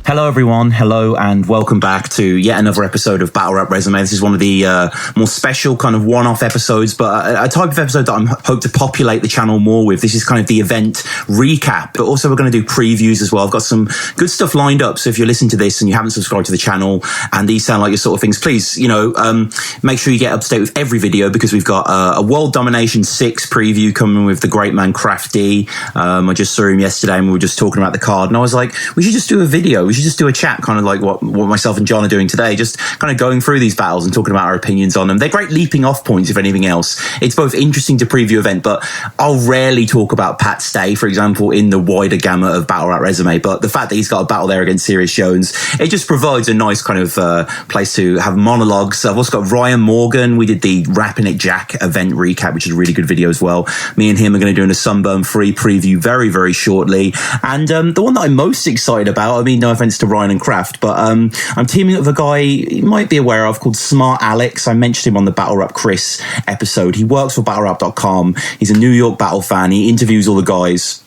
Hello everyone, hello and welcome back to yet another episode of Battle Rap Resume. This is one of the more special kind of one-off episodes, but a type of episode that I hope to populate the channel more with. This is kind of the event recap, but also we're going to do previews as well. I've got some good stuff lined up, so if you're listening to this and you haven't subscribed to the channel and these sound like your sort of things, please, make sure you get up to date with every video, because we've got a World Domination 6 preview coming with the great man Craft D. I just saw him yesterday and we were just talking about the card, and I was like, we should just do a video. We should just do a chat, kind of like what myself and John are doing today, just kind of going through these battles and talking about our opinions on them. They're great leaping off points, if anything else. It's both interesting to preview event, but I'll rarely talk about Pat Stay, for example, in the wider gamut of Battle Rap Resume. But the fact that he's got a battle there against Serious Jones, it just provides a nice kind of place to have monologues. I've also got Ryan Morgan. We did the Rapping It Jack event recap, which is a really good video as well. Me and him are going to do a Sunburn Free preview very, very shortly. And the one that I'm most excited about, I mean, no offense to Ryan and Craft, but I'm teaming up with a guy you might be aware of called Smart Alex. I mentioned him on the Battle Rap Chris episode. He works for BattleRap.com. He's a New York battle fan. He interviews all the guys.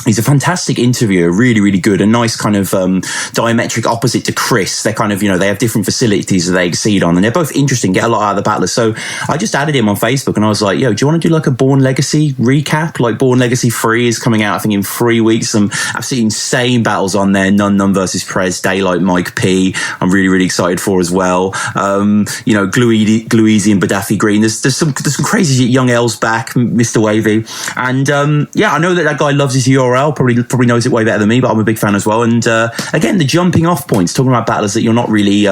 He's a fantastic interviewer, really, really good. A nice kind of diametric opposite to Chris. They're kind of, they have different facilities that they exceed on, and they're both interesting, get a lot out of the battlers. So I just added him on Facebook and I was like, yo, do you want to do like a Born Legacy recap? Like Born Legacy 3 is coming out, I think, in 3 weeks. Some absolutely insane battles on there. None versus Prez, Daylight, Mike P. I'm really, really excited for as well. Glueezy and Badaffi Green. There's some crazy young L's back, Mr. Wavy. And I know that guy loves his URL. Probably knows it way better than me, but I'm a big fan as well. And again, the jumping off points, talking about battlers that you're not really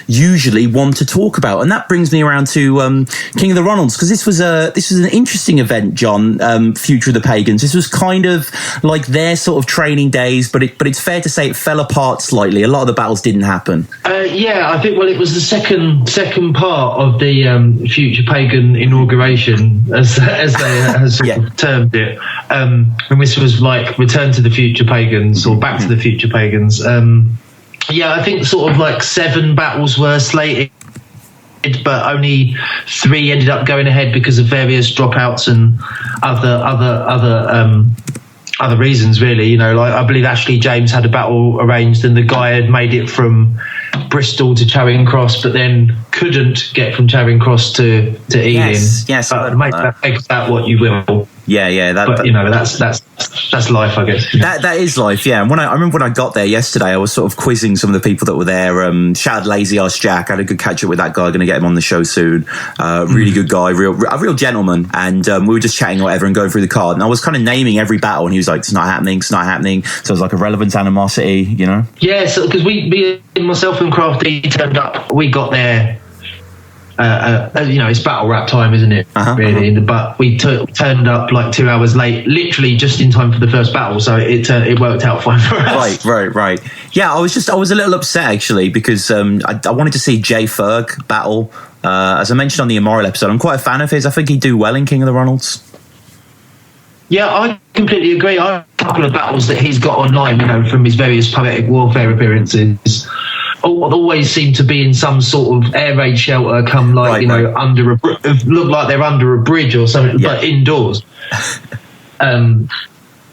usually want to talk about, and that brings me around to King of the Ronalds, because this was an interesting event, John. Future of the Pagans. This was kind of like their sort of training days, but it's fair to say it fell apart slightly. A lot of the battles didn't happen. I think it was the second part of the Future Pagan inauguration, as they termed it, and this was like Return to the Future Pagans or Back to the Future Pagans. I think sort of like 7 battles were slated, but only 3 ended up going ahead because of various dropouts and other reasons, really. Like I believe Ashley James had a battle arranged and the guy had made it from Bristol to Charing Cross, but then couldn't get from Charing Cross to Ealing. Yes. Make that what you will. Yeah. That's life, I guess. That is life, yeah. And I remember when I got there yesterday, I was sort of quizzing some of the people that were there. Shout out Lazy Ass Jack. I had a good catch up with that guy. Going to get him on the show soon. Really good guy, a real gentleman. And we were just chatting or whatever and going through the card. And I was kind of naming every battle, and he was like, "It's not happening. It's not happening." So it was like a relevant animosity, Yeah, so because me and myself and Crafty turned up, we got there. It's battle rap time, isn't it? Really, but we turned up like 2 hours late, literally just in time for the first battle. So it worked out fine for us. Right. Yeah, I was a little upset actually, because I wanted to see Jay Ferg battle. As I mentioned on the Immoral episode, I'm quite a fan of his. I think he'd do well in King of the Ronalds. Yeah, I completely agree. I have a couple of battles that he's got online, from his various poetic warfare appearances, always seem to be in some sort of air raid shelter, under look like they're under a bridge or something, but indoors. And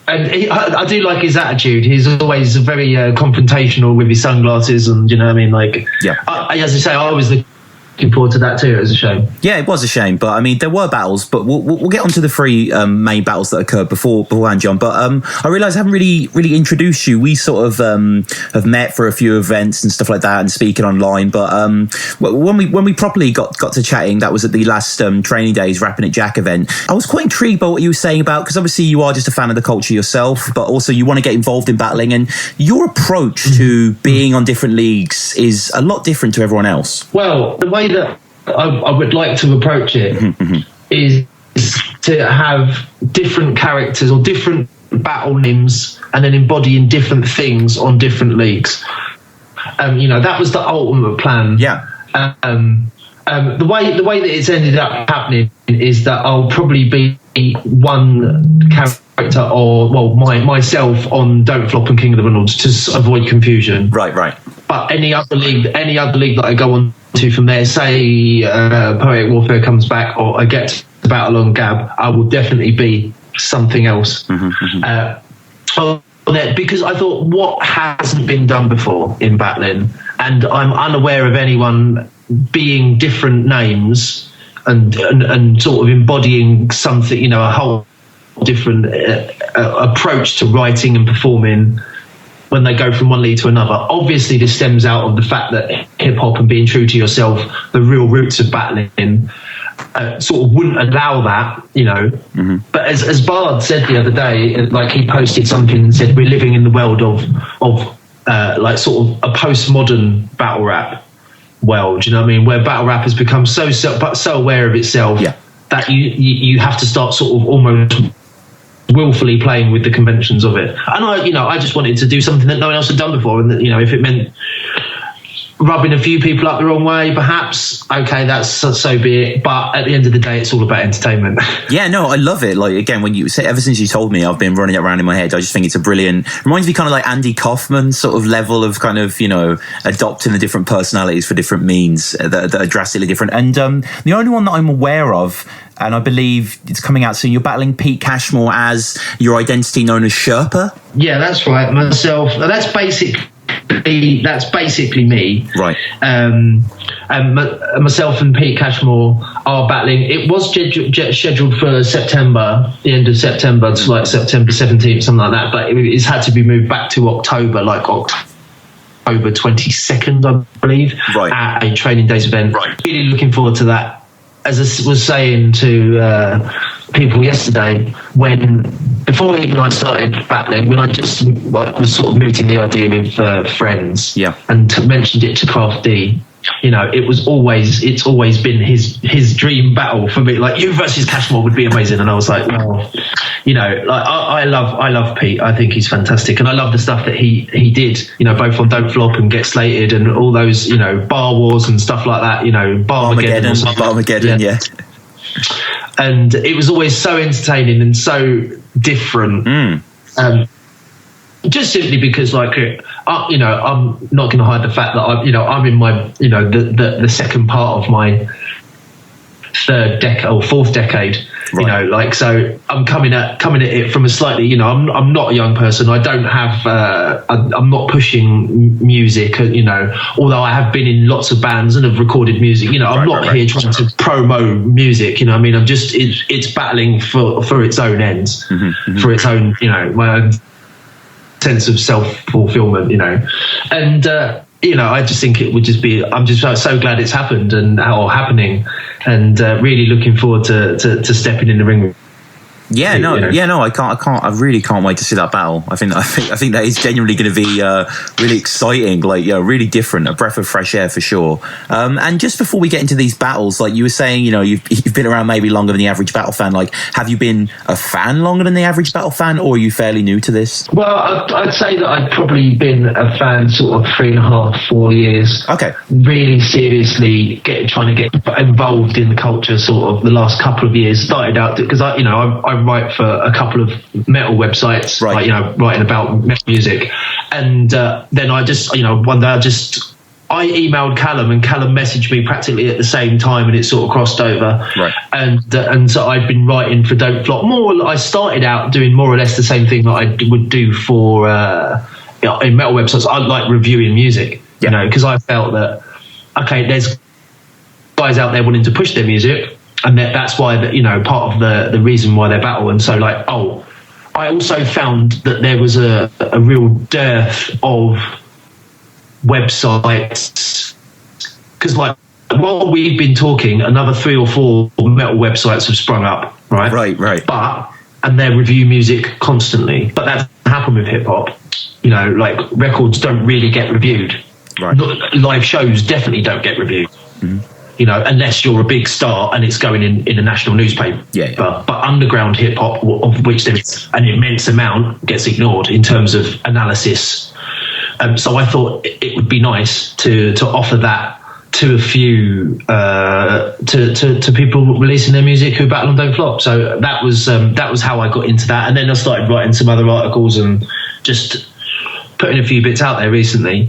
I do like his attitude. He's always very confrontational with his sunglasses, and as I say, I was looking forward to that too. It was a shame. Yeah, it was a shame, but I mean, there were battles, but we'll get onto the 3 main battles that occurred beforehand, John. But I realise I haven't really introduced you. We sort of have met for a few events and stuff like that, and speaking online. But when we properly got to chatting, that was at the last training days Rapping It Jack event. I was quite intrigued by what you were saying about, because obviously you are just a fan of the culture yourself, but also you want to get involved in battling, and your approach to being on different leagues is a lot different to everyone else. Well, the way that I would like to approach it is to have different characters or different battle names, and then embodying different things on different leagues. That was the ultimate plan. Yeah. The way that it's ended up happening is that I'll probably be one character, or myself on Don't Flop and King of the Ronalds, to avoid confusion. Right. But any other league that I go on to from there, say Poetic Warfare comes back, or I get to battle on Gab, I will definitely be something else. that because I thought, what hasn't been done before in battling? And I'm unaware of anyone being different names and sort of embodying something, you know, a whole different approach to writing and performing when they go from one lead to another. Obviously, this stems out of the fact that hip hop and being true to yourself, the real roots of battling, sort of wouldn't allow that, you know. Mm-hmm. But as Bard said the other day, like he posted something and said, we're living in the world of like sort of a postmodern battle rap world, you know what I mean, where battle rap has become so aware of itself that you have to start sort of almost willfully playing with the conventions of it. And I just wanted to do something that no one else had done before, and that, you know, if it meant rubbing a few people up the wrong way, perhaps, okay, that's so be it. But at the end of the day, it's all about entertainment. Yeah, no, I love it. Like, again, when you say, ever since you told me, I've been running it around in my head. I just think it's a brilliant, reminds me kind of like Andy Kaufman sort of level of kind of, you know, adopting the different personalities for different means that are drastically different. And the only one that I'm aware of, and I believe it's coming out soon, you're battling Pete Cashmore as your identity known as Sherpa. Yeah, that's right. Myself. That's basically me. Right. And myself and Pete Cashmore are battling. It was scheduled for September, the end of September, to like September 17th, something like that. But it's had to be moved back to October, like October 22nd, I believe, right, at a Training Days event. Right. Really looking forward to that. As I was saying to people yesterday, before even I started battling, when I just was sort of mooting the idea with friends, and mentioned it to Craft D, you know, it's always been his dream battle for me. Like, you versus Cashmore would be amazing, and I was like, well, you know, like I love Pete. I think he's fantastic, and I love the stuff that he did, you know, both on Don't Flop and Get Slated and all those, you know, Bar Wars and stuff like that, you know, Barmageddon, yeah. And it was always so entertaining and so different. Just simply because, like, you know, I'm not going to hide the fact that I'm in my, you know, the second part of my third decade or fourth decade. Right. You know, like, so I'm coming at it from a slightly, you know, I'm not a young person. I don't have, I'm not pushing music, you know, although I have been in lots of bands and have recorded music. You know, I'm not here trying to promo music. You know, I mean, I'm just it's battling for its own ends, for its own, you know, my own sense of self-fulfillment, you know. And you know, I just think it would just be, I'm just so glad it's happened or happening, and really looking forward to stepping in the ring. I really can't wait to see that battle. I think that is genuinely going to be really exciting, like, you know, really different, a breath of fresh air for sure. And just before we get into these battles, like you were saying, you know, you've been around maybe longer than the average battle fan. Like, have you been a fan longer than the average battle fan, or are you fairly new to this? Well, I'd say that I've probably been a fan sort of 3.5, 4 years. Okay. Really seriously trying to get involved in the culture sort of the last couple of years. Started out because I write for a couple of metal websites, right, like, you know, writing about metal music, and then I just, you know, one day I emailed Callum, and Callum messaged me practically at the same time, and it sort of crossed over, right, and so I'd been writing for Don't Flop. I started out doing more or less the same thing that I would do for you know, in metal websites. I like reviewing music, you know, because I felt that, okay, there's guys out there wanting to push their music, and that's why, you know, part of the reason why they battle. And so, like, I also found that there was a real dearth of websites, because, like, while we've been talking, another 3 or 4 metal websites have sprung up, right, and they review music constantly. But that doesn't happen with hip hop. You know, like, records don't really get reviewed, right? Live shows definitely don't get reviewed. You know, unless you're a big star and it's going in a national newspaper. But underground hip hop, of which there's an immense amount, gets ignored in terms of analysis. So I thought it would be nice to offer that to a few to people releasing their music who battle on Don't Flop. So that was how I got into that, and then I started writing some other articles and just putting a few bits out there recently.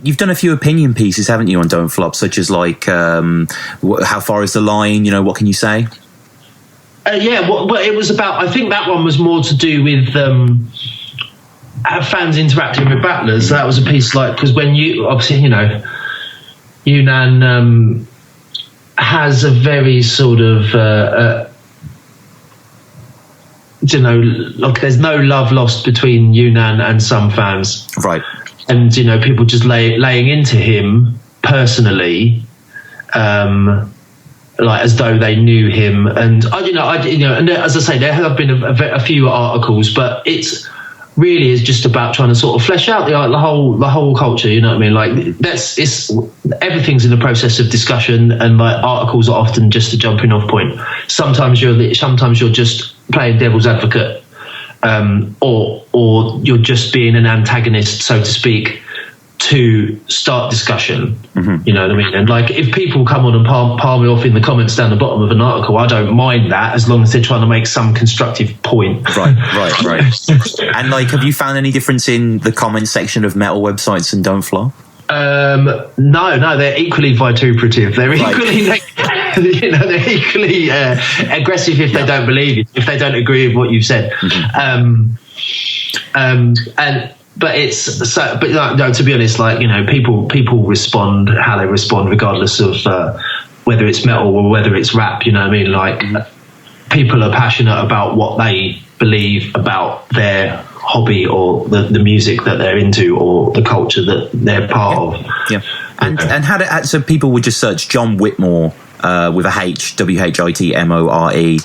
You've done a few opinion pieces, haven't you, on Don't Flop, such as, like, how far is the line, you know, what can you say? Well, it was about, I think that one was more to do with have fans interacting with battlers. That was a piece because when you obviously Yunnan has a very sort of there's no love lost between Yunnan and some fans, right? And people just laying into him personally, as though they knew him. And and as I say, there have been a few articles, but it's really is just about trying to sort of flesh out the whole culture. You know what I mean? Like everything's in the process of discussion, and like articles are often just a jumping off point. Sometimes you're just playing devil's advocate, or you're just being an antagonist, so to speak, to start discussion. You know what I mean? And like, if people come on and palm me off in the comments down the bottom of an article, I don't mind that, as long as they're trying to make some constructive point. Right. And like, have you found any difference in the comment section of metal websites and Don't Flop? No, they're equally vituperative. They're equally, they're equally aggressive if they don't believe it, if they don't agree with what you've said. But it's so. But no, to be honest, like people respond how they respond, regardless of whether it's metal or whether it's rap. You know what I mean? Like, people are passionate about what they believe about their hobby or the music that they're into or the culture that they're part of. Yeah. And so people would just search John Whitmore with a H, WHITMORE,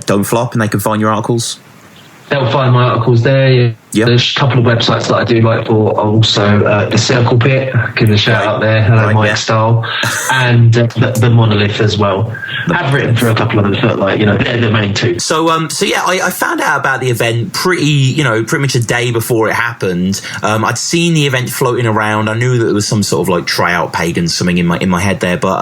Don't Flop, and they can find your articles. They'll find my articles there. Yep. There's a couple of websites that I do like for, also the Circle Pit, give a shout out there, hello Mike Stahl, and the Monolith as well. I've written for a couple of them, but they're the main two. So yeah, I found out about the event pretty much a day before it happened. I'd seen the event floating around. I knew that there was some sort of like tryout Pagans something in my head there, but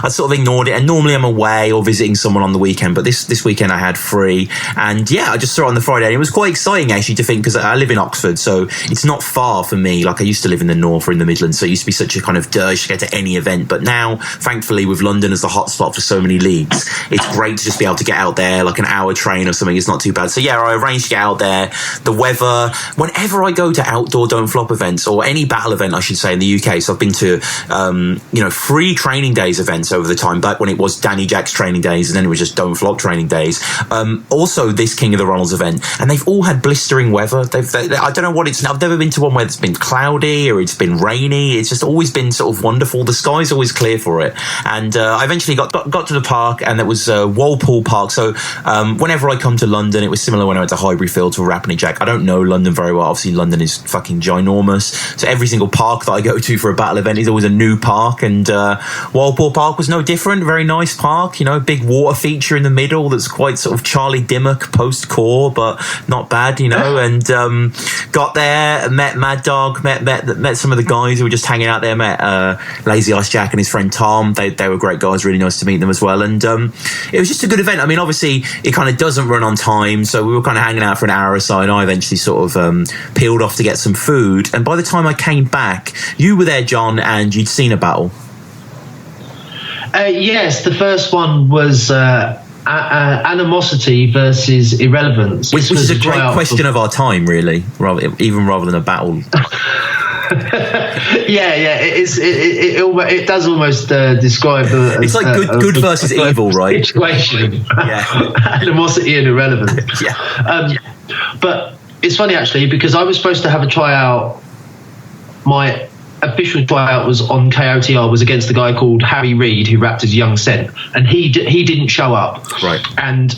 I sort of ignored it. And normally I'm away or visiting someone on the weekend, but this weekend I had free, and yeah, I just saw it on the Friday, and it was quite exciting actually to think, because I live in Oxford, so it's not far for me. Like, I used to live in the north or in the Midlands, so it used to be such a kind of dirge to get to any event. But now, thankfully, with London as the hotspot for so many leagues, it's great to just be able to get out there, like an hour train or something. It's not too bad. So yeah, I arranged to get out there. The weather, whenever I go to outdoor Don't Flop events, or any battle event, I should say, in the UK, so I've been to, free training days events over the time, back when it was Danny Jack's training days, and then it was just Don't Flop training days. Also, this King of the Ronalds event, and they've all had blistering weather. I don't know what it's. I've never been to one where it's been cloudy or it's been rainy. It's just always been sort of wonderful. The sky's always clear for it. And I eventually got to the park, and it was Walpole Park. So whenever I come to London, it was similar when I went to Highbury Fields or Rapney Jack. I don't know London very well. Obviously, London is fucking ginormous. So every single park that I go to for a battle event is always a new park. And Walpole Park was no different. Very nice park. Big water feature in the middle that's quite sort of Charlie Dimmock post-core, but not bad. And got there, met Mad Dog, met some of the guys who were just hanging out there, met Lazy Ice Jack and his friend Tom. They were great guys, really nice to meet them as well. And it was just a good event. I mean, obviously, it kind of doesn't run on time, so we were kind of hanging out for an hour or so, and I eventually sort of peeled off to get some food. And by the time I came back, you were there, John, and you'd seen a battle. Yes, the first one was animosity versus irrelevance, which is a great question of our time, really, rather than a battle. It does almost describe it's like good versus evil, right? Situation. Animosity and irrelevance. But it's funny actually, because I was supposed to have a tryout. My official tryout was on KOTR, was against a guy called Harry Reid, who rapped as Young Scent, and he didn't show up. Right. And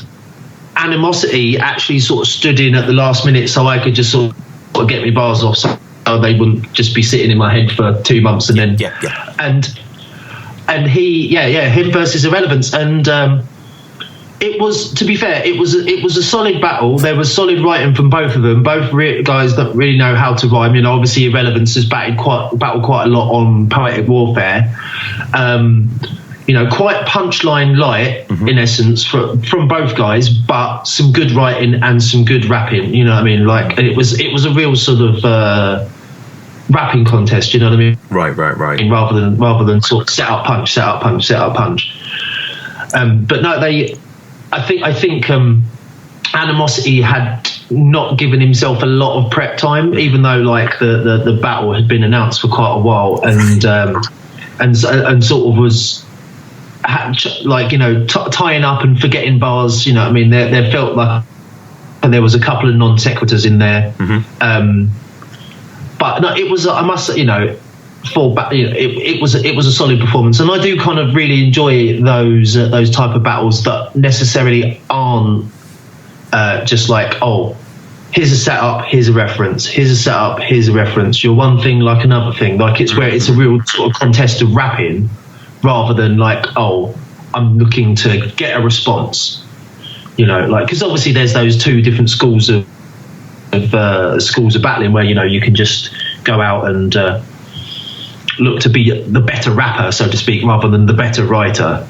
animosity actually sort of stood in at the last minute, so I could just sort of get my bars off, so they wouldn't just be sitting in my head for 2 months, and then and him versus irrelevance. And it was, to be fair, it was a solid battle. There was solid writing from both of them. Both guys that really know how to rhyme. Obviously, Irrelevance has battled quite a lot on Poetic Warfare. Quite punchline light, in essence, from both guys, but some good writing and some good rapping. You know what I mean? Like, it was a real sort of rapping contest. You know what I mean? Right. Rather than sort of set up punch. But no, I think animosity had not given himself a lot of prep time, even though like the battle had been announced for quite a while, and sort of was like, you know, tying up and forgetting bars. You know what I mean? There felt like, and there was a couple of non sequiturs in there. But no, it was, I must, you know, it was a solid performance, and I do kind of really enjoy those type of battles that necessarily aren't just like, oh, here's a setup, here's a reference, here's a setup, here's a reference. You're one thing like another thing. Like it's where it's a real sort of contest of rapping, rather than like, oh, I'm looking to get a response. You know, like, because obviously there's those two different schools of battling where, you know, you can just go out and look to be the better rapper, so to speak, rather than the better writer.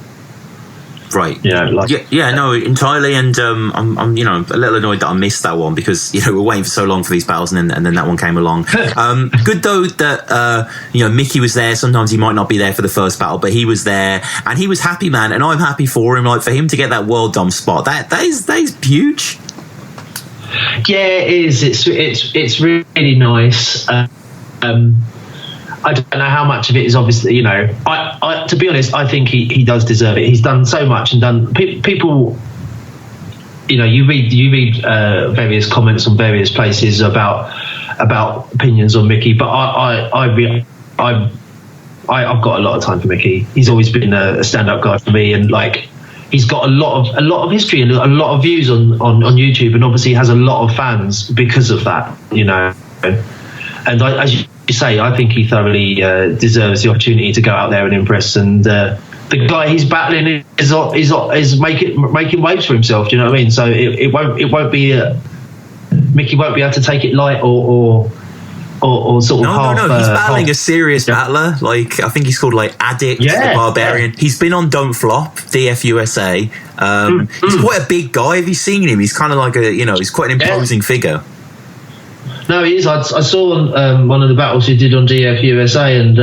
Right. You know, like, yeah, no, entirely. And I'm, you know, a little annoyed that I missed that one, because, you know, we're waiting for so long for these battles, and then that one came along. Good though that you know, Mickey was there. Sometimes he might not be there for the first battle, but he was there, and he was happy, man. And I'm happy for him. Like, for him to get that world dom spot, that is huge. Yeah, it is. It's really nice. I don't know how much of it is obviously, you know, I to be honest, I think he does deserve it. He's done so much and done people, you know, you read various comments on various places about opinions on Mickey, but I've got a lot of time for Mickey. He's always been a stand-up guy for me, and like, he's got a lot of history and a lot of views on YouTube, and obviously has a lot of fans because of that, you know. And as you say, I think he thoroughly deserves the opportunity to go out there and impress. And the guy he's battling is making waves for himself. Do you know what I mean? So it won't be Mickey won't be able to take it light or sort of half. No. He's battling a serious battler. Like, I think he's called like Addict, the Barbarian. Yeah. He's been on Don't Flop, DFUSA. He's quite a big guy. Have you seen him? He's kind of like he's quite an imposing figure. No, he is. I saw one of the battles he did on DFUSA, and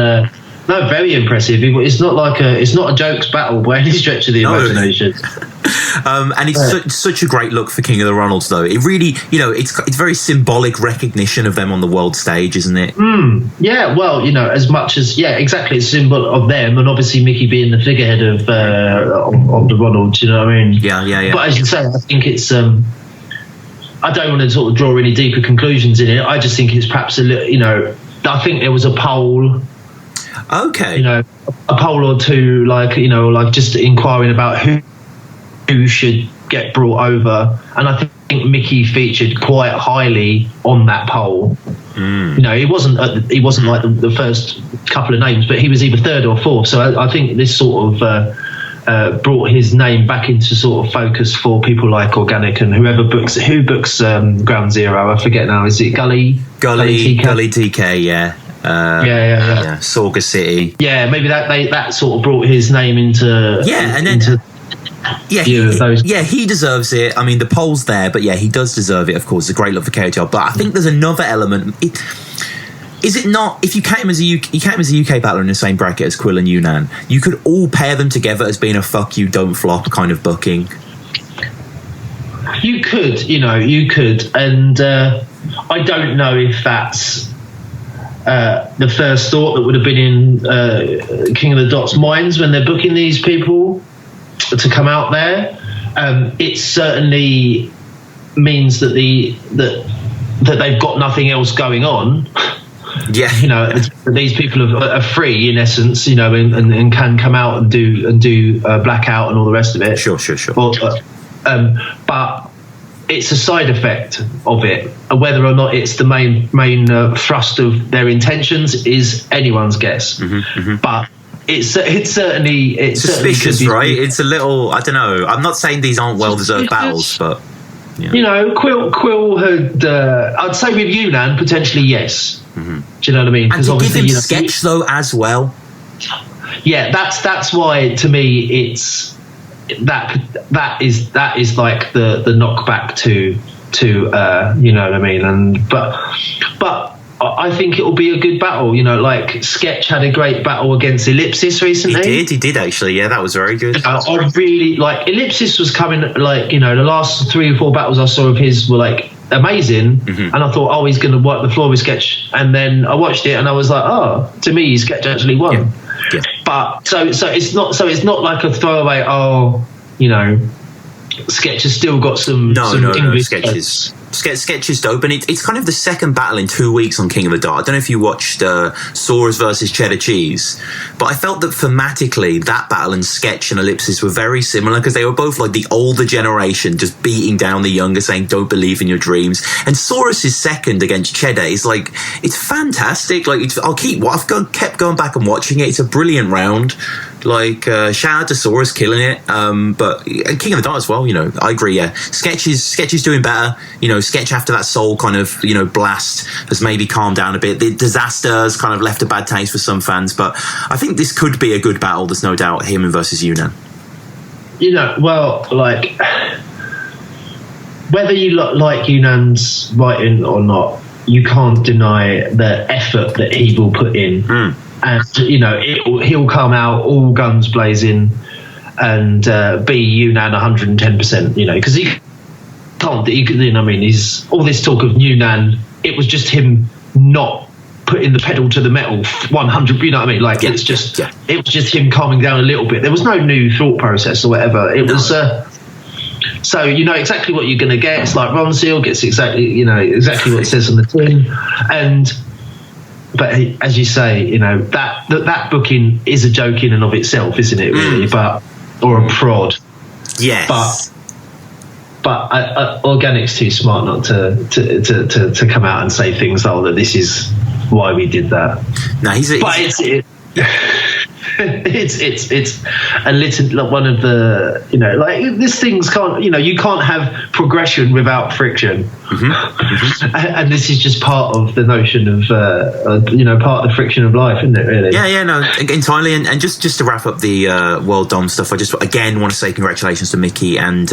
no, very impressive. It's not a jokes battle by any stretch of the imagination. And it's such a great look for King of the Ronalds, though. It really, you know, it's very symbolic recognition of them on the world stage, isn't it? Yeah, well, you know, as much as, yeah, exactly, it's a symbol of them, and obviously Mickey being the figurehead of the Ronalds, you know what I mean? Yeah. But as you say, I think it's I don't want to sort of draw any deeper conclusions in it. I just think it's perhaps a little, you know, I think there was a poll. Okay. You know, a poll or two, like, you know, like just inquiring about who should get brought over, and I think Mickey featured quite highly on that poll. You know, he wasn't like the first couple of names, but he was either third or fourth. So I think this sort of brought his name back into sort of focus for people like Organic and who books Ground Zero. I forget now. Is it Gully TK? Yeah. Yeah. Sauga City. Yeah, maybe that sort of brought his name into. Yeah, and then. He deserves it. I mean, the poll's there, but yeah, he does deserve it. Of course, it's a great look for KOTR. But I think there's another element. Is it not? If you count him as a UK battler in the same bracket as Quill and Yunnan, you could all pair them together as being a "fuck you, don't flop" kind of booking. You could, and I don't know if that's the first thought that would have been in King of the Dot's minds when they're booking these people to come out there. It certainly means that that they've got nothing else going on. Yeah, you know, these people are free in essence, you know, and can come out and do Blackout and all the rest of it. Sure. But it's a side effect of it. Whether or not it's the main thrust of their intentions is anyone's guess. But it's certainly suspicious, right? It's a little, I don't know. I'm not saying these aren't well-deserved battles, but yeah. You know, Quill had, I'd say with Yunnan, potentially yes. Do you know what I mean? And to give him sketch though as well. Yeah, that's why to me it's that is like the knockback to you know what I mean? And but I think it will be a good battle. You know, like Sketch had a great battle against Ellipsis recently. He did actually. Yeah, that was very good. I really like Ellipsis was coming, like, you know, the last 3 or 4 battles I saw of his were like amazing, and I thought, oh, he's going to wipe the floor with Sketch, and then I watched it and I was like, oh, to me Sketch actually won. Yeah. But so it's not like a throwaway, oh, you know, Sketch has still got some English Sketch is dope, and it's kind of the second battle in 2 weeks on King of the Dart. I don't know if you watched Soras versus Cheddar Cheese, but I felt that thematically that battle and Sketch and Ellipsis were very similar, because they were both like the older generation just beating down the younger, saying don't believe in your dreams. And Soras' second against Cheddar is like, it's fantastic. Like, I've kept going back and watching it. It's a brilliant round. Like, shout out to Soras killing it, but King of the Dart as well. You know, I agree. Yeah, Sketch is doing better. You know, Sketch after that Soul kind of, you know, blast has maybe calmed down a bit. The disasters kind of left a bad taste for some fans, but I think this could be a good battle. There's no doubt. Him versus Yunnan. You know, well, like, whether you like Yunnan's writing or not, you can't deny the effort that he will put in. And, you know, he'll come out all guns blazing and be Yunnan 110%, you know, because he can't, you know, I mean, he's all this talk of Yunnan, it was just him not putting the pedal to the metal 100, you know what I mean? Like, it was just him calming down a little bit. There was no new thought process or whatever. It was, so you know exactly what you're going to get. It's like Ron Seal gets exactly what it says on the tin. But as you say, you know, that booking is a joke in and of itself, isn't it? Really, or a prod. Yes. But Organic's too smart not to come out and say things like that. This is why we did that. No, it's a little, like, one of the, you know, like, this things can't, you know, you can't have progression without friction. And this is just part of the notion of you know, part of the friction of life, isn't it, really? Yeah, no, entirely. And just to wrap up the World Dom stuff, I just again want to say congratulations to Mickey. And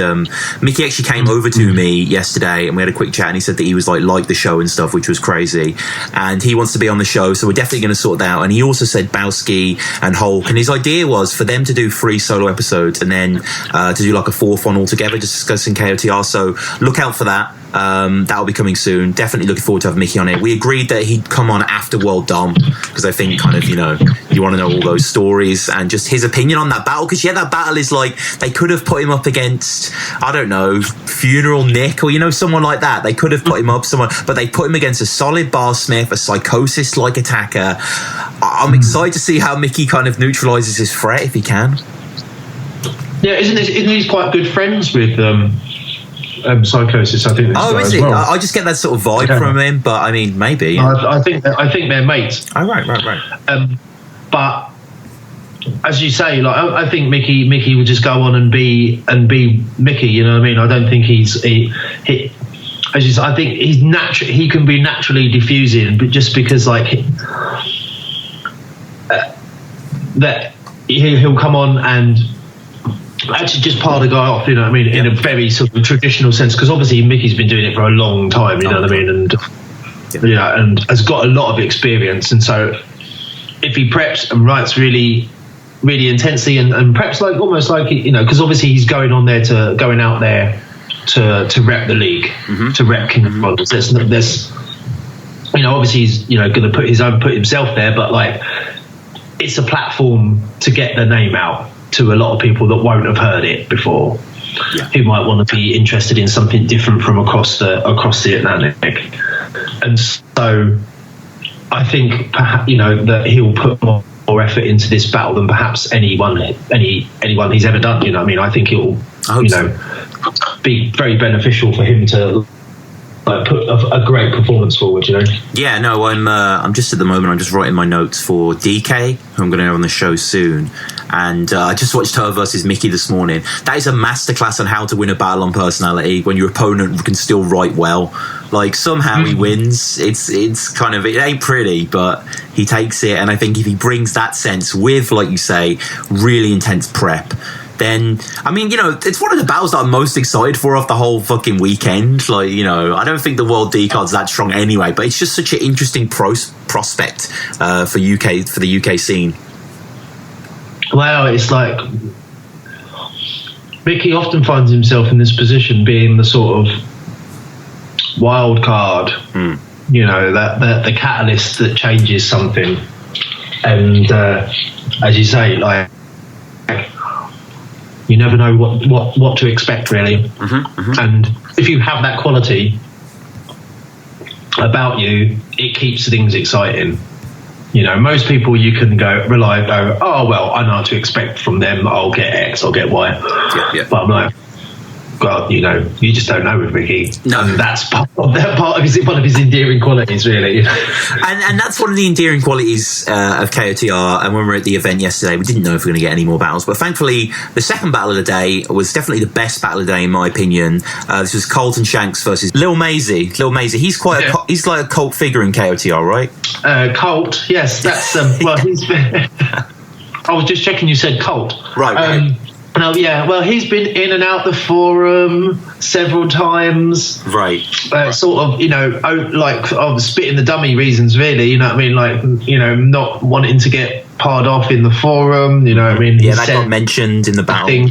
Mickey actually came over to me yesterday and we had a quick chat, and he said that he was like the show and stuff, which was crazy, and he wants to be on the show, so we're definitely going to sort that out. And he also said Bowski and Hulk, and his idea was for them to do 3 solo episodes and then to do like a 4th one altogether, just discussing KOTR. So look out for that. That'll be coming soon. Definitely looking forward to having Mickey on it. We agreed that he'd come on after World Dom, because I think kind of, you know, you want to know all those stories and just his opinion on that battle, because that battle is like, they could have put him up against, I don't know, Funeral Nick, or, you know, someone like that. They could have put him up but they put him against a solid Barsmith, a Psychosis like attacker. I'm excited to see how Mickey kind of neutralizes his threat if he can. Yeah, isn't he quite good friends with Psychosis? I think. Is it? Well. I just get that sort of vibe from him, but I mean, maybe. I think they're mates. Oh, right. But as you say, like, I think Mickey will just go on and be Mickey. You know what I mean? I don't think he as you say, I think he can be naturally diffusing, but just because, like, that he'll come on and actually just part the guy off, you know what I mean, in a very sort of traditional sense, because obviously Mickey's been doing it for a long time, you know what I mean, and you know, and has got a lot of experience, and so if he preps and writes really, really intensely and preps like almost like, you know, because obviously he's going out there to rep the league, to rep King of the Models. There's you know, obviously he's, you know, going to put himself there, but like, it's a platform to get the name out to a lot of people that won't have heard it before, who might want to be interested in something different from across the Atlantic. And so I think, perhaps, you know, that he'll put more effort into this battle than perhaps anyone he's ever done. You know what I mean? I think it'll, you know, be very beneficial for him to, like, put a great performance forward, you know. Yeah, no, I'm just at the moment, I'm just writing my notes for DK, who I'm going to have on the show soon, and I just watched her versus Mickey this morning. That is a masterclass on how to win a battle on personality when your opponent can still write well. Like, somehow he wins. It's kind of, it ain't pretty, but he takes it, and I think if he brings that sense with, like you say, really intense prep, then, I mean, you know, it's one of the battles that I'm most excited for of the whole fucking weekend. Like, you know, I don't think the World D card's that strong anyway, but it's just such an interesting prospect for the UK scene. Well, it's like Mickey often finds himself in this position, being the sort of wild card, you know, that the catalyst that changes something. And as you say, like, you never know what to expect, really. And if you have that quality about you, it keeps things exciting. You know, most people you can go, oh, well, I know what to expect from them. I'll get X, I'll get Y. Yeah. But I'm like, God, you know, you just don't know with Mickey. No. And that's one of his endearing qualities, really. And that's one of the endearing qualities of KOTR. And when we were at the event yesterday, we didn't know if we were going to get any more battles. But thankfully, the second battle of the day was definitely the best battle of the day, in my opinion. This was Colton Shanks versus Lil Maisie. He's he's like a cult figure in KOTR, right? Cult, yes. That's well, he's been. I was just checking. You said cult, right? No, yeah. Well, he's been in and out the forum several times. Right. Sort of, you know, spitting the dummy reasons, really. You know what I mean? Like, you know, not wanting to get parred off in the forum. You know what I mean? Yeah, that got mentioned in the battle.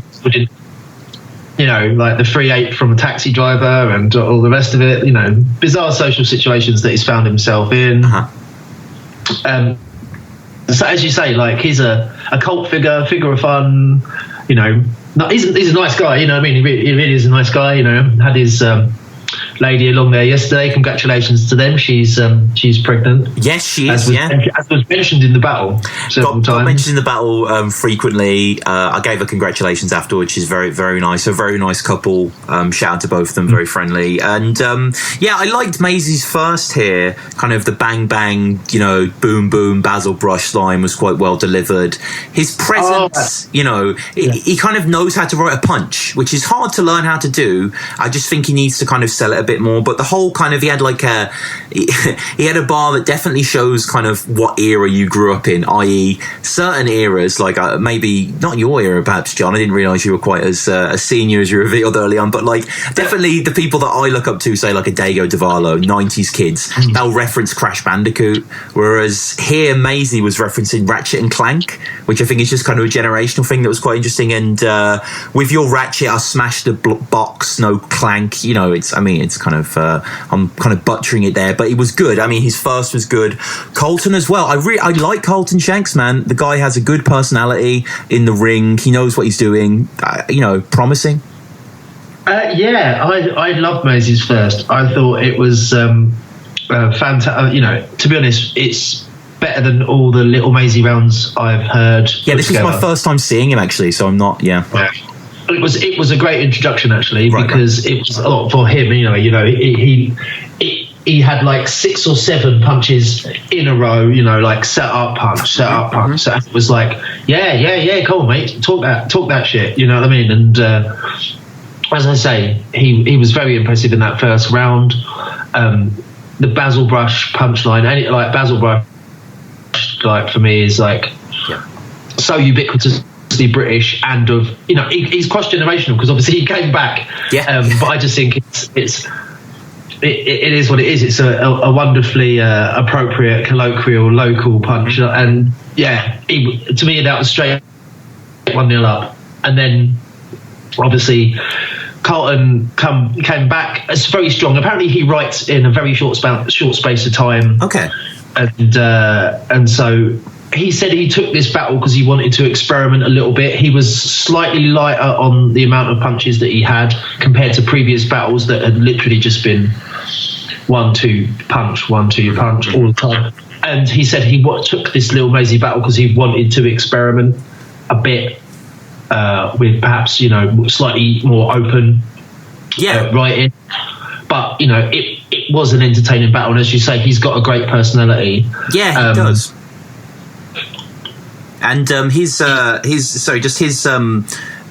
You know, like the 3-8 from a taxi driver and all the rest of it. You know, bizarre social situations that he's found himself in. So as you say, like, he's a cult figure of fun. You know, he's a nice guy. You know what I mean? He really is a nice guy. You know, had his lady along there yesterday. Congratulations to them. She's pregnant. Yes, she is. As was mentioned in the battle several times. Got mentioned in the battle frequently. I gave her congratulations afterwards. She's very, very nice. A very nice couple. Shout out to both of them. Very friendly. And yeah, I liked Maisie's first here. Kind of the bang bang, you know, boom boom. Basil Brush line was quite well delivered. His presence, you know, he kind of knows how to write a punch, which is hard to learn how to do. I just think he needs to kind of sell it a bit more. But the whole kind of, he had a bar that definitely shows kind of what era you grew up in, i.e. certain eras, like maybe not your era perhaps, John. I didn't realise you were quite as senior as you revealed early on, but like definitely the people that I look up to, say like a Dago Davalo, 90s kids, they'll reference Crash Bandicoot, whereas here Maisie was referencing Ratchet and Clank, which I think is just kind of a generational thing that was quite interesting. And with your Ratchet, I smashed the box, no Clank, you know, it's kind of I'm kind of butchering it there, but it was good. I mean, his first was good. Colton as well. I like Colton Shanks, man. The guy has a good personality in the ring. He knows what he's doing. You know, promising. Yeah, I loved Maisie's first. I thought it was fantastic. You know, to be honest, it's better than all the Little Maisie rounds I've heard. Yeah, this was my first time seeing him actually, so I'm not. Yeah. It was a great introduction actually, because it was a lot for him. You know, he had like 6 or 7 punches in a row. You know, like set up punch. So it was like, yeah, cool, mate. Talk that shit. You know what I mean? And as I say, he was very impressive in that first round. The Basil Brush punchline, and like Basil Brush, like for me is like so ubiquitous. British and of, you know, he's cross generational because obviously he came back. But I just think it is what it is. It's a wonderfully appropriate, colloquial, local punch, and to me that was straight 1-0 up, and then obviously Colton came back. It's very strong. Apparently he writes in a very short space of time. Okay, and so. He said he took this battle because he wanted to experiment a little bit. He was slightly lighter on the amount of punches that he had compared to previous battles that had literally just been 1-2 punch, 1-2 punch all the time. And he said he took this Little Maisie battle because he wanted to experiment a bit with perhaps, you know, slightly more open writing. But, you know, it was an entertaining battle. And as you say, he's got a great personality. Yeah, he does. And his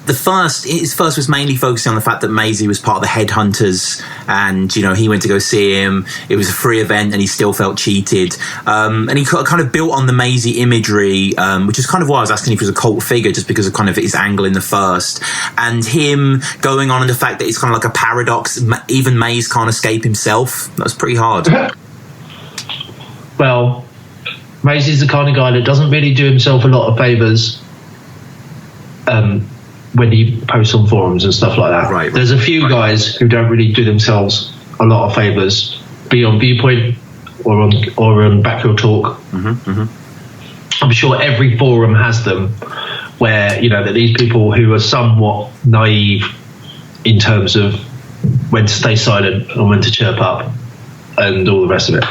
his first was mainly focusing on the fact that Maisie was part of the headhunters, and he went to go see him. It was a free event, and he still felt cheated. And he kind of built on the Maisie imagery, which is kind of why I was asking if he was a cult figure, just because of kind of his angle in the first, and him going on in the fact that it's kind of like a paradox. Even Maze can't escape himself. That's pretty hard. Well, Maisie's the kind of guy that doesn't really do himself a lot of favours when he posts on forums and stuff like that. Right. There's a few guys who don't really do themselves a lot of favours, be on Viewpoint or on Backfield Talk. I'm sure every forum has them, where that these people who are somewhat naive in terms of when to stay silent and when to chirp up and all the rest of it.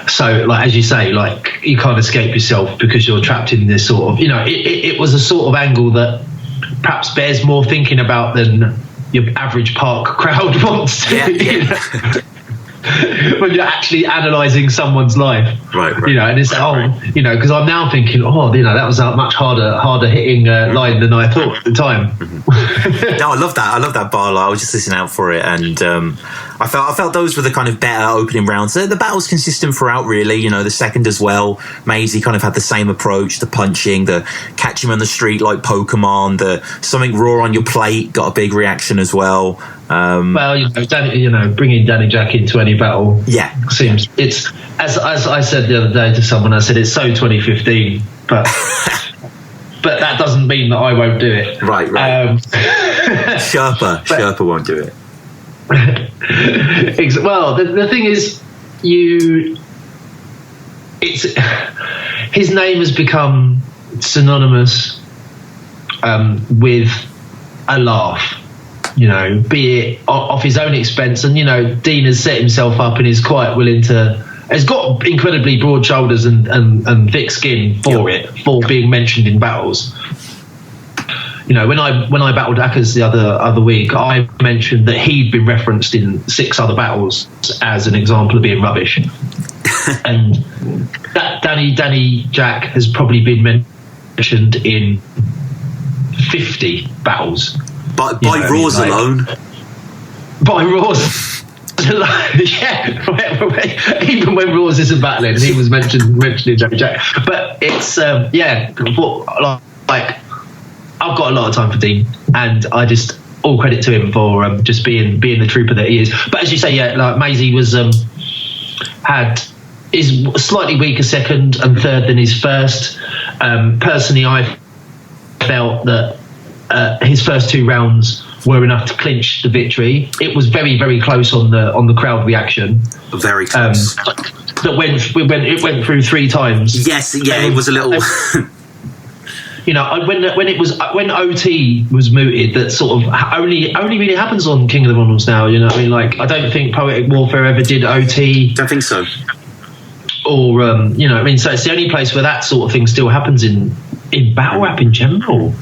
So, like, as you say, like, you can't escape yourself because you're trapped in this sort of, it was a sort of angle that perhaps bears more thinking about than your average park crowd wants to. Yeah. When you're actually analysing someone's life, right. And it's because I'm now thinking, that was a much harder hitting line than I thought at the time. No, I love that bar. I was just listening out for it, and I felt those were the kind of better opening rounds. The battle's consistent throughout, really. The second as well. Maisie kind of had the same approach: the punching, the catch him on the street like Pokemon, the something raw on your plate got a big reaction as well. Bringing Danny Jack into any battle, seems it's as I said the other day to someone. I said it's so 2015, but but that doesn't mean that I won't do it. Right. Sherpa won't do it. Well, the thing is, his name has become synonymous with a laugh. Be it off his own expense, and Dean has set himself up and is quite willing to. Has got incredibly broad shoulders and thick skin for being mentioned in battles. When I battled Akers the other week, I mentioned that he'd been referenced in 6 other battles as an example of being rubbish, and that Danny Jack has probably been mentioned in 50 battles. By Raws alone. By Raws alone, yeah. Even when Raws isn't battling, he was mentioned in Danny Jack. But it's like I've got a lot of time for Dean, and I just all credit to him for just being the trooper that he is. But as you say, like Maisie was had is slightly weaker second and third than his first. Personally, I felt that his first 2 rounds were enough to clinch the victory. It was very, very close on the crowd reaction. Very close. That it went through 3 times. Yes, yeah, it was a little. When OT was mooted, that sort of only really happens on King of the Monoliths now. I don't think Poetic Warfare ever did OT. Don't think so. Or so it's the only place where that sort of thing still happens in battle rap in general.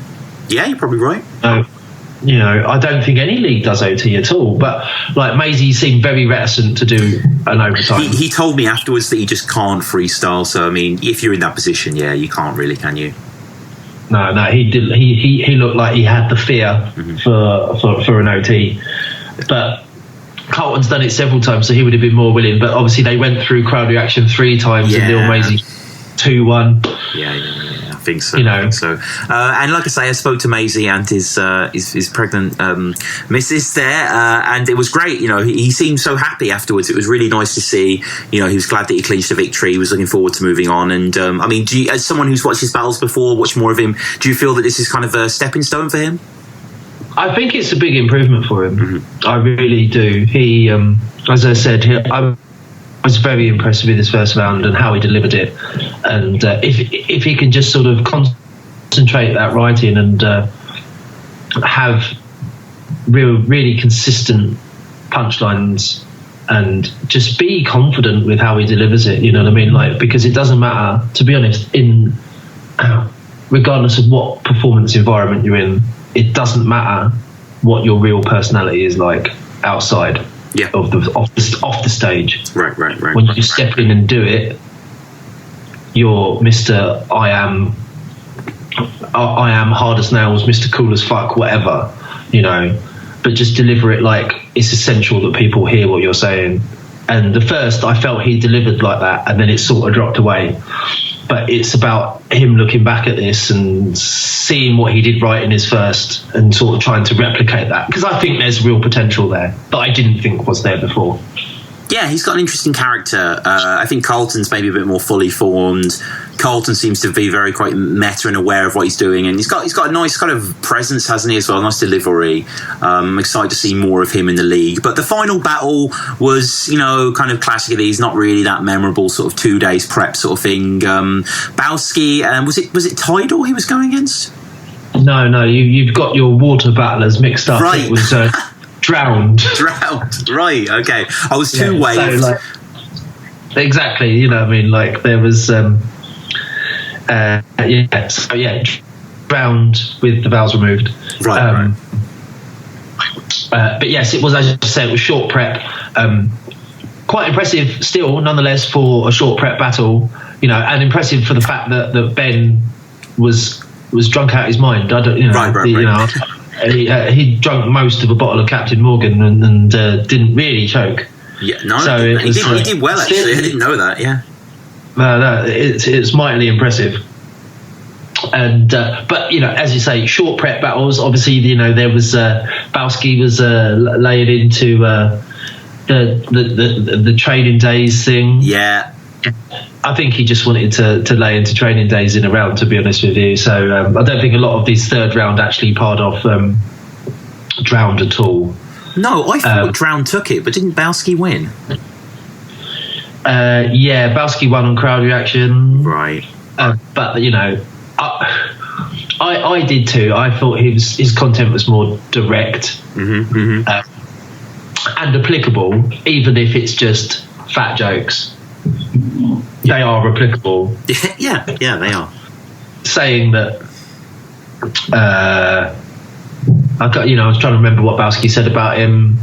Yeah, you're probably right. I don't think any league does OT at all. But like Maisie seemed very reticent to do an overtime. He told me afterwards that he just can't freestyle. So I mean, if you're in that position, yeah, you can't really, can you? No, he did. He looked like he had the fear for an OT. But Carlton's done it several times, so he would have been more willing. But obviously, they went through crowd reaction 3 times and Neil Maisie 2-1. Yeah. I think so. And like I say, I spoke to Maisie and his pregnant missus there, and it was great. He seemed so happy afterwards. It was really nice to see. He was glad that he clinched the victory. He was looking forward to moving on. And I mean, as someone who's watched his battles before, watched more of him, do you feel that this is kind of a stepping stone for him? I think it's a big improvement for him. Mm-hmm. I really do. He, as I said, I was very impressed with his first round and how he delivered it. And if he can just sort of concentrate that writing and have really consistent punchlines and just be confident with how he delivers it, you know what I mean? Because it doesn't matter, to be honest, regardless of what performance environment you're in, it doesn't matter what your real personality is like outside of the stage. Right. When you step in and do it, you're Mr. I am I am hard as nails, Mr. Cool as fuck, whatever, but just deliver it like it's essential that people hear what you're saying. And the first, I felt he delivered like that, and then it sort of dropped away. But it's about him looking back at this and seeing what he did right in his first and sort of trying to replicate that. Because I think there's real potential there that I didn't think was there before. Yeah, he's got an interesting character. I think Carlton's maybe a bit more fully formed. Carlton seems to be very quite meta and aware of what he's doing, and he's got a nice kind of presence, hasn't he, as well? A nice delivery. I'm excited to see more of him in the league. But the final battle was, kind of classic of these, not really that memorable, sort of 2 days prep sort of thing. Bowski, was it Tidal he was going against? No, you've got your water battlers mixed up. Right. It was Drowned, right? Okay, I was too waved. So, exactly, there was, drowned with the vowels removed. Right. But yes, it was, as you said, it was short prep. Quite impressive, still, nonetheless, for a short prep battle. And impressive for the fact that Ben was drunk out of his mind. I don't, Right. He drank most of a bottle of Captain Morgan and didn't really choke. Yeah, no, so he did well, actually. I didn't know that, yeah. No, it's mightily impressive. And but as you say, short prep battles. Obviously, there was Bowski was layered into the training days thing. Yeah. I think he just wanted to lay into training days in a round, to be honest with you. So I don't think a lot of these third round actually part off Drowned at all. No, I thought Drowned took it, but didn't Bowski win? Yeah, Bowski won on crowd reaction. Right. But I did too. I thought his content was more direct and applicable, even if it's just fat jokes. They are applicable. Yeah, they are. Saying that, I was trying to remember what Bowski said about him.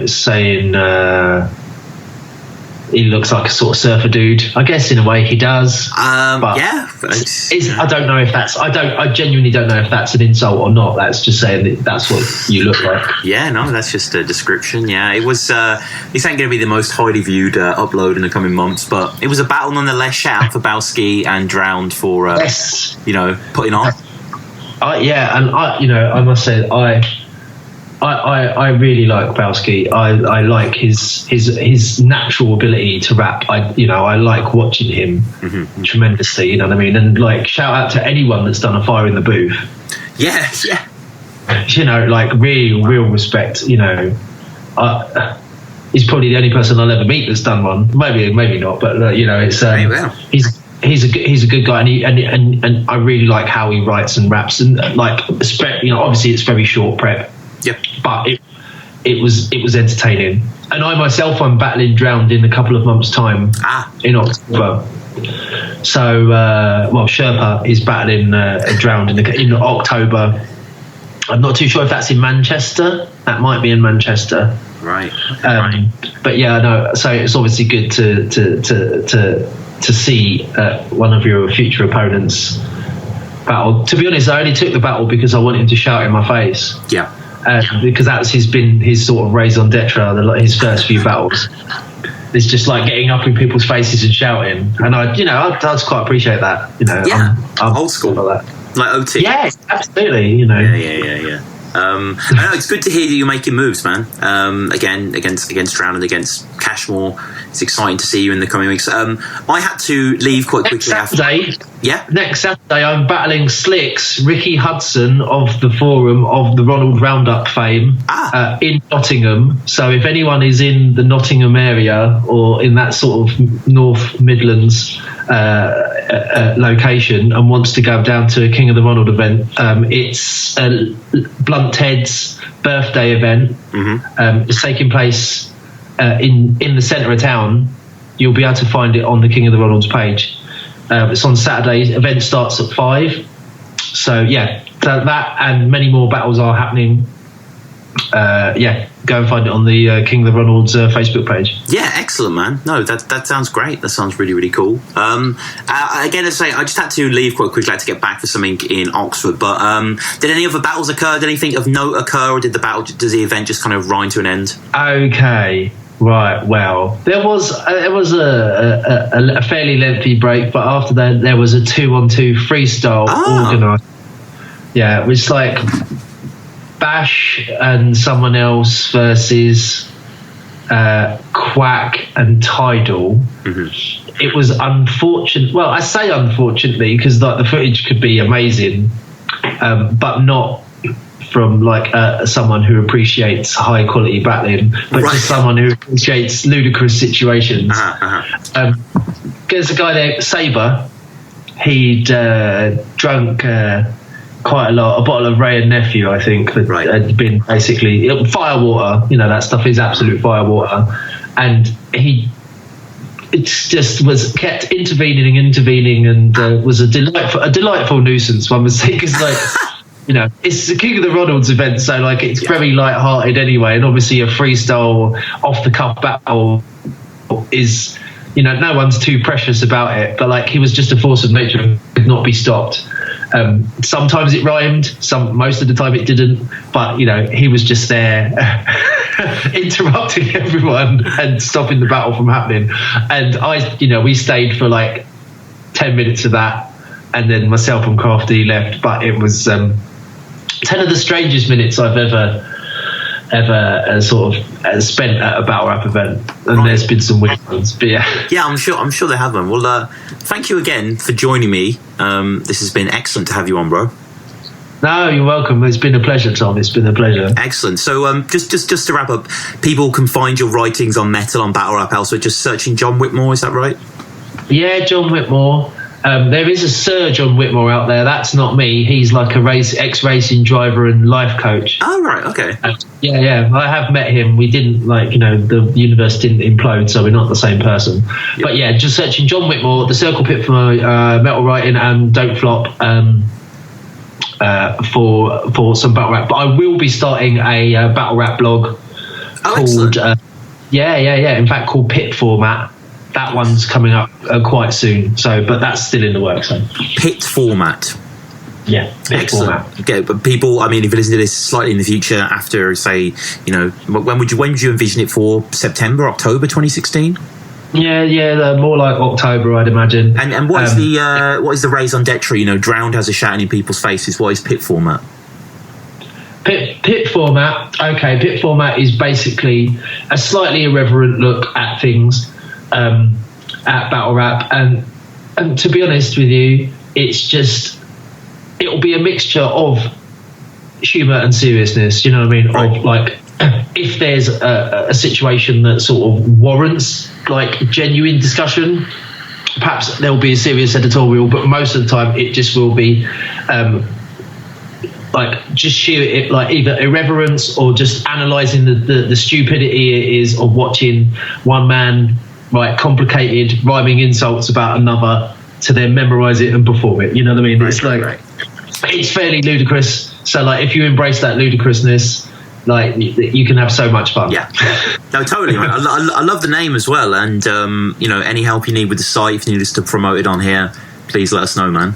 Saying he looks like a sort of surfer dude. I guess in a way he does. But yeah. I don't know if that's. I genuinely don't know if that's an insult or not. That's just saying that that's what you look like. Yeah, no, that's just a description. Yeah, it was. This ain't going to be the most highly viewed upload in the coming months, but it was a battle nonetheless. Shout out for Bowski and Drowned for putting on. And I must say I really like Bowski. I like his natural ability to rap. I like watching him tremendously. You know what I mean? And shout out to anyone that's done a Fire in the Booth. Yeah. Real respect. He's probably the only person I'll ever meet that's done one. Maybe not, but it's he's a good guy, and I really like how he writes and raps, and obviously it's very short prep. Yep. But it was entertaining. And I'm battling Drowned in a couple of months' time in October. So Sherpa is battling Drowned in October. I'm not too sure if that's in Manchester. That might be in Manchester. Right. But yeah, no. So it's obviously good to see one of your future opponents battle. To be honest, I only took the battle because I wanted him to shout in my face. Yeah. Because that's been his sort of raison d'etre, his first few battles. It's just getting up in people's faces and shouting, and I just quite appreciate that. I'm old school like that. Like OT. Yeah, absolutely. Yeah. I know it's good to hear that you're making moves, man. Again, against Drowned and against Cashmore. It's exciting to see you in the coming weeks. I had to leave quite quickly Next Saturday, I'm battling Slicks, Ricky Hudson of the forum of the Ronald Roundup fame in Nottingham. So if anyone is in the Nottingham area or in that sort of North Midlands location and wants to go down to a King of the Ronald event, it's Blunt Ted's birthday event. It's taking place in the centre of town. You'll be able to find it on the King of the Ronald's page. It's on Saturday. Event starts at 5. So yeah, that and many more battles are happening. yeah, go and find it on the King of the Ronalds Facebook page. Yeah, excellent, man. No, that sounds great. That sounds really, really cool. Again, as I say, I just had to leave quite quickly. I had to get back for something in Oxford. But did any other battles occur? Did anything of note occur, or does the event just kind of grind to an end? Okay. Right, well, there was a fairly lengthy break, but after that there was a 2-on-2 freestyle organised. Yeah, it was like Bash and someone else versus Quack and Tidal. Mm-hmm. It was unfortunate. Well, I say unfortunately because like the footage could be amazing, but not from like someone who appreciates high quality battling, but just someone who appreciates ludicrous situations. There's a guy there, Saber. He'd drunk quite a lot, a bottle of Ray and Nephew, I think, that had been basically firewater. You know, that stuff is absolute firewater, and he. It just was kept intervening, and was a delightful nuisance, one would say, because like. You know, it's the King of the Ronalds event, so like it's very light-hearted anyway, and obviously a freestyle off-the-cuff battle is, you know, no one's too precious about it, but like he was just a force of nature and could not be stopped. Sometimes it rhymed, most of the time it didn't, but you know, he was just there interrupting everyone and stopping the battle from happening. And we stayed for like 10 minutes of that, and then myself and Crafty left, but it was 10 of the strangest minutes I've ever sort of spent at a battle rap event, and there's been some weird ones, but yeah, I'm sure they have them. Well, thank you again for joining me. This has been excellent to have you on, bro. No, you're welcome. It's been a pleasure, Tom. It's been a pleasure. Excellent. So just to wrap up, people can find your writings on Metal, on battle rap elsewhere, just searching John Whitmore, is that right? Yeah, John Whitmore. There is a Sir John Whitmore out there. That's not me. He's like a ex-racing driver and life coach. Oh, right. Okay. Yeah. I have met him. We didn't the universe didn't implode, so we're not the same person. Yep. But yeah, just searching John Whitmore, the Circle Pit for metal writing, and Don't Flop for some battle rap. But I will be starting a battle rap blog called in fact called Pit Format. That one's coming up quite soon. So, but that's still in the works. So. Pit Format. Yeah, excellent. Format. Okay, but people, I mean, if you listen to this slightly in the future, after say, when would you envision it for? September, October, 2016? Yeah, more like October, I'd imagine. And what is the raise on deck tree? Drowned has a shouting in people's faces. What is Pit Format? Pit Format. Okay, Pit Format is basically a slightly irreverent look at things. At battle rap, and to be honest with you, it'll be a mixture of humour and seriousness. You know what I mean? Right. Of like, if there's a situation that sort of warrants like genuine discussion, perhaps there'll be a serious editorial, but most of the time it just will be like just sheer like either irreverence or just analysing the stupidity it is of watching one man write complicated rhyming insults about another to then memorise it and perform it. You know what I mean? It's it's fairly ludicrous. So like if you embrace that ludicrousness, like you can have so much fun. Yeah, no, totally. Right. I love the name as well, and any help you need with the site, if you need us to promote it on here, please let us know, man.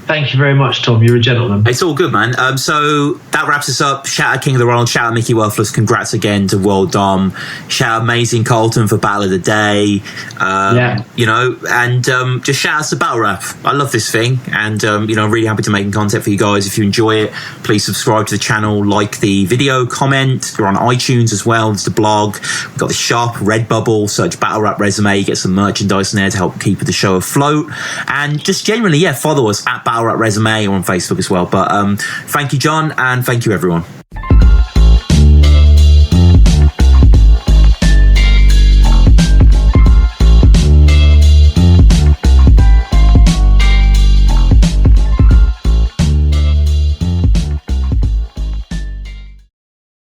Thank you very much, Tom. You're a gentleman. It's all good, man. So that wraps us up. Shout out King of the Ronald. Shout out Mickey Worthless. Congrats again to World Dom. Shout out Amazing Colton for Battle of the Day. And just shout out to Battle Rap. I love this thing, and I'm really happy to make content for you guys. If you enjoy it, please subscribe to the channel, like the video, comment. We're on iTunes as well. There's the blog. We've got the shop, Redbubble. Search Battle Rap Resume. Get some merchandise in there to help keep the show afloat. And just generally, follow us at Battle Rap Resume or on Facebook as well. But thank you, John, and thank you, everyone.